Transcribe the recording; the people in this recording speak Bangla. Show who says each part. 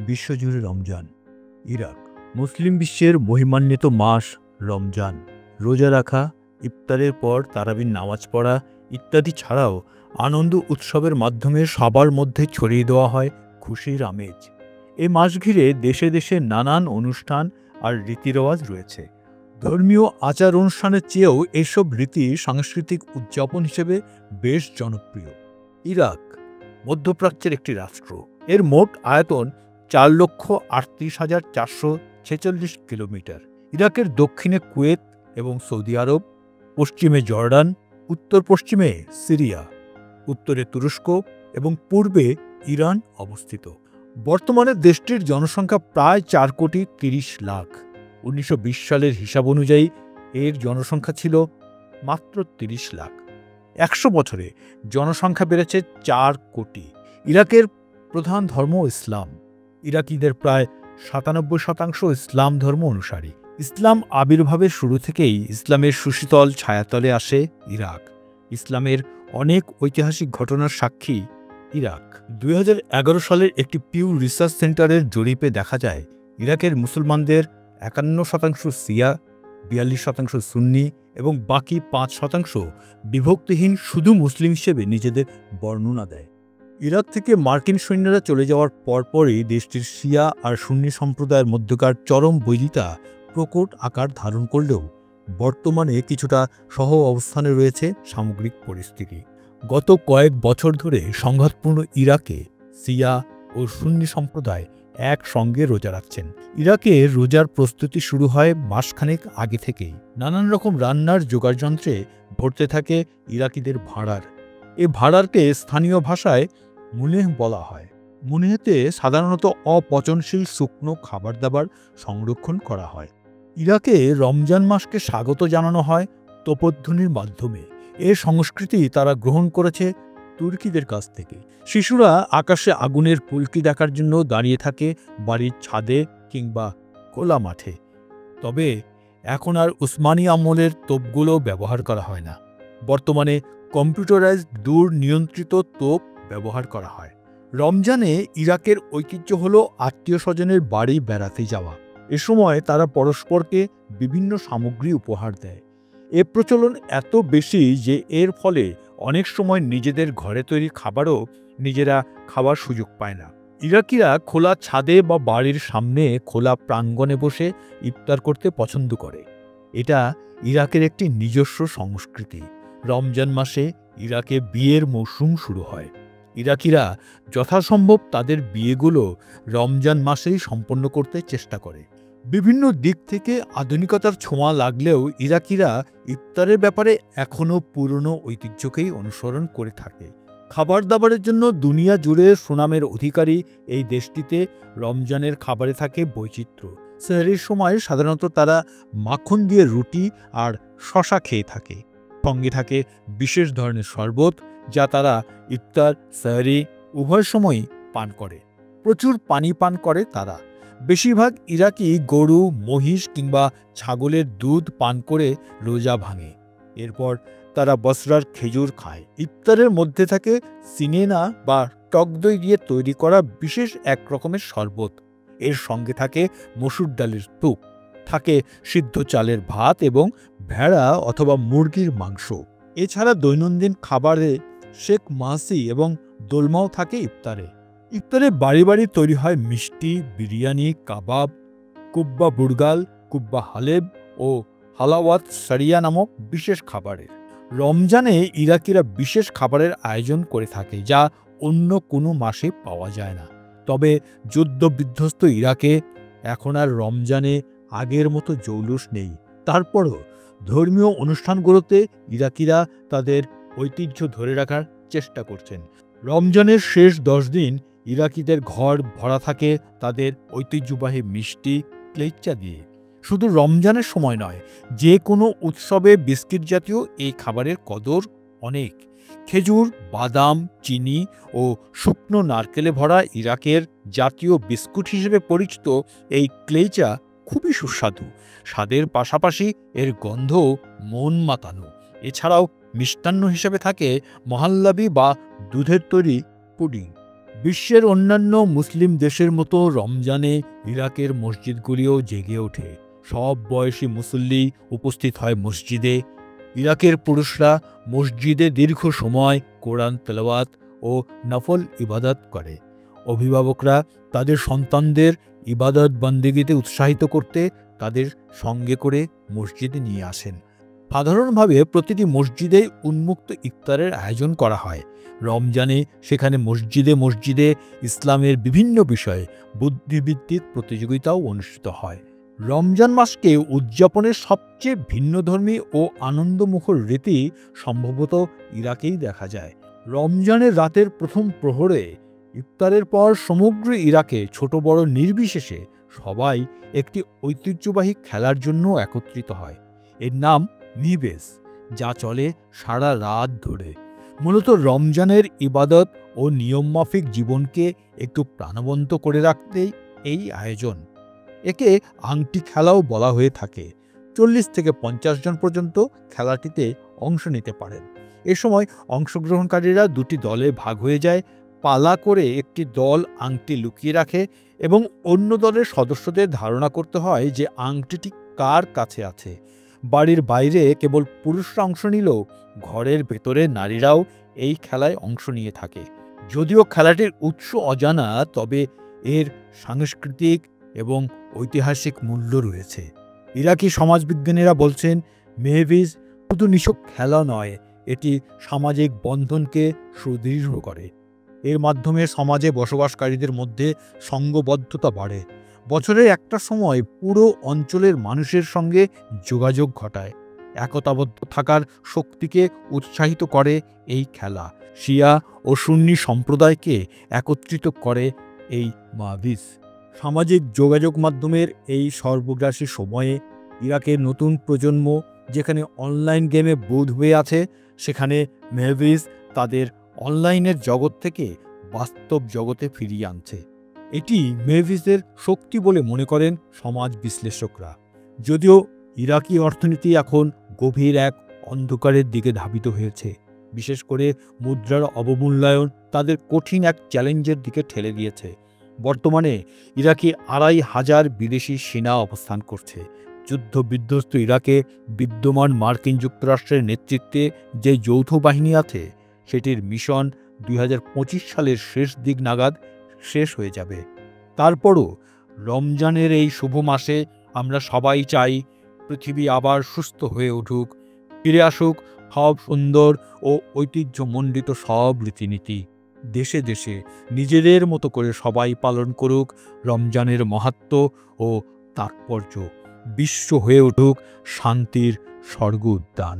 Speaker 1: বিশ্বজুড়ে রমজান। ইরাক মুসলিম বিশ্বের মহিমান্বিত মাস রমজান। রোজা রাখা, ইফতারের পর তারাবির নামাজ পড়া ইত্যাদি ছাড়াও আনন্দ উৎসবের মাধ্যমে সবার মধ্যে ছড়িয়ে দেওয়া হয় খুশির আমেজ। এ মাস ঘিরে দেশে দেশে নানান অনুষ্ঠান আর রীতিরেওয়াজ রয়েছে। ধর্মীয় আচার অনুষ্ঠানের চেয়েও এসব রীতি সাংস্কৃতিক উদযাপন হিসেবে বেশ জনপ্রিয়। ইরাক মধ্যপ্রাচ্যের একটি রাষ্ট্র। এর মোট আয়তন 4,38,446 কিলোমিটার। ইরাকের দক্ষিণে কুয়েত এবং সৌদি আরব, পশ্চিমে জর্ডান, উত্তর পশ্চিমে সিরিয়া, উত্তরে তুরস্ক এবং পূর্বে ইরান অবস্থিত। বর্তমানে দেশটির জনসংখ্যা প্রায় 4,30,00,000। 1920 সালের হিসাব অনুযায়ী এর জনসংখ্যা ছিল মাত্র 30 লাখ। 100 বছরে জনসংখ্যা বেড়েছে 4 কোটি। ইরাকের প্রধান ধর্ম ইসলাম। ইরাকিদের প্রায় 97% ইসলাম ধর্ম অনুসারী। ইসলাম আবির্ভাবের শুরু থেকেই ইসলামের সুশীতল ছায়াতলে আসে ইরাক। ইসলামের অনেক ঐতিহাসিক ঘটনার সাক্ষী ইরাক। 2011 সালের একটি পিউ রিসার্চ সেন্টারের জরিপে দেখা যায় ইরাকের মুসলমানদের 51% শিয়া, 42% সুন্নি এবং বাকি 5% বিভক্তিহীন শুধু মুসলিম হিসেবে নিজেদের বর্ণনা দেয়। ইরাক থেকে মার্কিন সৈন্যরা চলে যাওয়ার পরপরই দেশটির শিয়া আর সুন্নি সম্প্রদায়ের মধ্যকার চরম বৈরিতা প্রকট আকার ধারণ করলেও বর্তমানে কিছুটা সহ অবস্থানে রয়েছে সামগ্রিক পরিস্থিতি। গত কয়েক বছর ধরে সংঘাতপূর্ণ ইরাকে শিয়া ও সুন্নি সম্প্রদায় একসঙ্গে রোজা রাখছেন। ইরাকে রোজার প্রস্তুতি শুরু হয় মাসখানেক আগে থেকেই। নানান রকম রান্নার জোগাড়যন্ত্রে ভরতে থাকে ইরাকিদের ভাঁড়ার। এ ভাঁড়ারকে স্থানীয় ভাষায় মুনেহ বলা হয়। মুনেহতে সাধারণত অপচনশীল শুকনো খাবার দাবার সংরক্ষণ করা হয়। ইরাকে রমজান মাসকে স্বাগত জানানো হয় তোপধ্বনির মাধ্যমে। এ সংস্কৃতি তারা গ্রহণ করেছে তুর্কিদের কাছ থেকে। শিশুরা আকাশে আগুনের ফুলকি দেখার জন্য দাঁড়িয়ে থাকে বাড়ির ছাদে কিংবা খোলা মাঠে। তবে এখন আর উসমানী আমলের তোপগুলো ব্যবহার করা হয় না। বর্তমানে কম্পিউটারাইজড দূর নিয়ন্ত্রিত তোপ ব্যবহার করা হয়। রমজানে ইরাকের ঐতিহ্য হল আত্মীয় স্বজনের বাড়ি বেড়াতে যাওয়া। এ সময় তারা পরস্পরকে বিভিন্ন সামগ্রী উপহার দেয়। এ প্রচলন এত বেশি যে এর ফলে অনেক সময় নিজেদের ঘরে তৈরি খাবারও নিজেরা খাওয়ার সুযোগ পায় না। ইরাকিরা খোলা ছাদে বা বাড়ির সামনে খোলা প্রাঙ্গণে বসে ইফতার করতে পছন্দ করে। এটা ইরাকের একটি নিজস্ব সংস্কৃতি। রমজান মাসে ইরাকে বিয়ের মৌসুম শুরু হয়। ইরাকিরা যথাসম্ভব তাদের বিয়েগুলো রমজান মাসেই সম্পন্ন করতে চেষ্টা করে। বিভিন্ন দিক থেকে আধুনিকতার ছোঁয়া লাগলেও ইরাকিরা ইফতারের ব্যাপারে এখনও পুরনো ঐতিহ্যকেই অনুসরণ করে থাকে। খাবার দাবারের জন্য দুনিয়া জুড়ে সুনামের অধিকারী এই দেশটিতে রমজানের খাবারে থাকে বৈচিত্র্য। সেহরির সময় সাধারণত তারা মাখন দিয়ে রুটি আর শশা খেয়ে থাকে। সঙ্গে থাকে বিশেষ ধরনের শরবত, যা তারা ইফতার সেহরি উভয় সময়ই পান করে। প্রচুর পানি পান করে তারা। বেশিরভাগ ইরাকি গরু, মহিষ কিংবা ছাগলের দুধ পান করে রোজা ভাঙে। এরপর তারা বসরার খেজুর খায়। ইফতারের মধ্যে থাকে সিনেনা বা টক দই দিয়ে তৈরি করা বিশেষ এক রকমের শরবত। এর সঙ্গে থাকে মসুর ডালের স্যুপ, থাকে সিদ্ধ চালের ভাত এবং ভেড়া অথবা মুরগির মাংস। এছাড়া দৈনন্দিন খাবারে শেখ মাসি এবং দোলমাও থাকে ইফতারে। ইফতারে বাড়ি বাড়ি তৈরি হয় মিষ্টি, বিরিয়ানি, কাবাব, কুব্বা বুরগাল, কুব্বা হালেব ও হালাওয়াত সারিয়া নামক বিশেষ খাবারের। রমজানে ইরাকিরা বিশেষ খাবারের আয়োজন করে থাকে, যা অন্য কোনো মাসে পাওয়া যায় না। তবে যুদ্ধ বিধ্বস্ত ইরাকে এখন আর রমজানে আগের মতো জৌলুস নেই। তারপরও ধর্মীয় অনুষ্ঠানগুলোতে ইরাকিরা তাদের ঐতিহ্য ধরে রাখার চেষ্টা করছেন। রমজানের শেষ 10 দিন ইরাকিদের ঘর ভরা থাকে তাদের ঐতিহ্যবাহী মিষ্টি, ক্লেচ্চা দিয়ে। শুধু রমজানের সময় নয়, যে কোনো উৎসবে বিস্কিট জাতীয় এই খাবারের কদর অনেক। খেজুর, বাদাম, চিনি ও শুকনো নারকেলে ভরা ইরাকের জাতীয় বিস্কুট হিসেবে পরিচিত এই ক্লেচা খুবই সুস্বাদু। স্বাদের পাশাপাশি এর গন্ধও মন মাতানো। এছাড়াও মিষ্টান্ন হিসেবে থাকে মহাল্লাবি বা দুধের তৈরি পুডিং। বিশ্বের অন্যান্য মুসলিম দেশের মতো রমজানে ইরাকের মসজিদগুলিও জেগে ওঠে। সব বয়সী মুসল্লি উপস্থিত হয় মসজিদে। ইরাকের পুরুষরা মসজিদে দীর্ঘ সময় কোরআন তেলাওয়াত ও নফল ইবাদত করে। অভিভাবকরা তাদের সন্তানদের ইবাদত বন্দেগীতে উৎসাহিত করতে তাদের সঙ্গে করে মসজিদে নিয়ে আসেন। সাধারণভাবে প্রতিটি মসজিদে উন্মুক্ত ইফতারের আয়োজন করা হয়। রমজানে সেখানে মসজিদে মসজিদে ইসলামের বিভিন্ন বিষয়ে বুদ্ধিবৃত্তিক প্রতিযোগিতাও অনুষ্ঠিত হয়। রমজান মাসকে উদযাপনের সবচেয়ে ভিন্নধর্মী ও আনন্দমুখর রীতি সম্ভবত ইরাকেই দেখা যায়। রমজানের রাতের প্রথম প্রহরে ইফতারের পর সমগ্র ইরাকে ছোট বড় নির্বিশেষে সবাই একটি ঐতিহ্যবাহী খেলার জন্য একত্রিত হয়। এর নাম মিবেস, যা চলে সারা রাত ধরে। মূলত রমজানের ইবাদত ও নিয়মমাফিক জীবনকে একটু প্রাণবন্ত করে রাখতেই এই আয়োজন। একে আংটি খেলাও বলা হয়ে থাকে। 40 থেকে 50 জন পর্যন্ত খেলাটিতে অংশ নিতে পারেন। এ সময় অংশগ্রহণকারীরা দুটি দলে ভাগ হয়ে যায়। পালা করে একটি দল আংটি লুকিয়ে রাখে এবং অন্য দলের সদস্যদের ধারণা করতে হয় যে আংটিটি কার কাছে আছে। বাড়ির বাইরে কেবল পুরুষরা অংশ নিলেও ঘরের ভেতরে নারীরাও এই খেলায় অংশ নিয়ে থাকে। যদিও খেলাটির উৎস অজানা, তবে এর সাংস্কৃতিক এবং ঐতিহাসিক মূল্য রয়েছে। ইরাকি সমাজবিজ্ঞানীরা বলছেন, মেহভিজ শুধু নিছক খেলা নয়, এটি সামাজিক বন্ধনকে সুদৃঢ় করে। এর মাধ্যমে সমাজে বসবাসকারীদের মধ্যে সঙ্ঘবদ্ধতা বাড়ে। বছরের একটা সময় পুরো অঞ্চলের মানুষের সঙ্গে যোগাযোগ ঘটায়। একতাবদ্ধ থাকার শক্তিকে উৎসাহিত করে এই খেলা। শিয়া ও সুন্নি সম্প্রদায়কে একত্রিত করে এই মাহভিজ। সামাজিক যোগাযোগ মাধ্যমের এই সর্বগ্রাসী সময়ে ইরাকের নতুন প্রজন্ম যেখানে অনলাইন গেমে বোধ হয়ে আছে, সেখানে মেহভিজ তাদের অনলাইনের জগৎ থেকে বাস্তব জগতে ফিরিয়ে আনছে। এটি মেহভিজের শক্তি বলে মনে করেন সমাজ বিশ্লেষকরা। যদিও ইরাকি অর্থনীতি এখন গভীর এক অন্ধকারের দিকে ধাবিত হয়েছে, বিশেষ করে মুদ্রার অবমূল্যায়ন তাদের কঠিন এক চ্যালেঞ্জের দিকে ঠেলে দিয়েছে। বর্তমানে ইরাকে ২৫০০ বিদেশি সেনা অবস্থান করছে। যুদ্ধ বিধ্বস্ত ইরাকে বিদ্যমান মার্কিন যুক্তরাষ্ট্রের নেতৃত্বে যে যৌথ বাহিনী আছে, সেটির মিশন ২০২৫ সালের শেষ দিক নাগাদ শেষ হয়ে যাবে। তারপরও রমজানের এই শুভ মাসে আমরা সবাই চাই পৃথিবী আবার সুস্থ হয়ে উঠুক, ফিরে আসুক সব সুন্দর ও ঐতিহ্যমণ্ডিত সব রীতিনীতি। দেশে দেশে নিজেদের মতো করে সবাই পালন করুক রমজানের মাহাত্ম্য ও তাৎপর্য। বিশ্ব হয়ে উঠুক শান্তির স্বর্গ উদ্যান।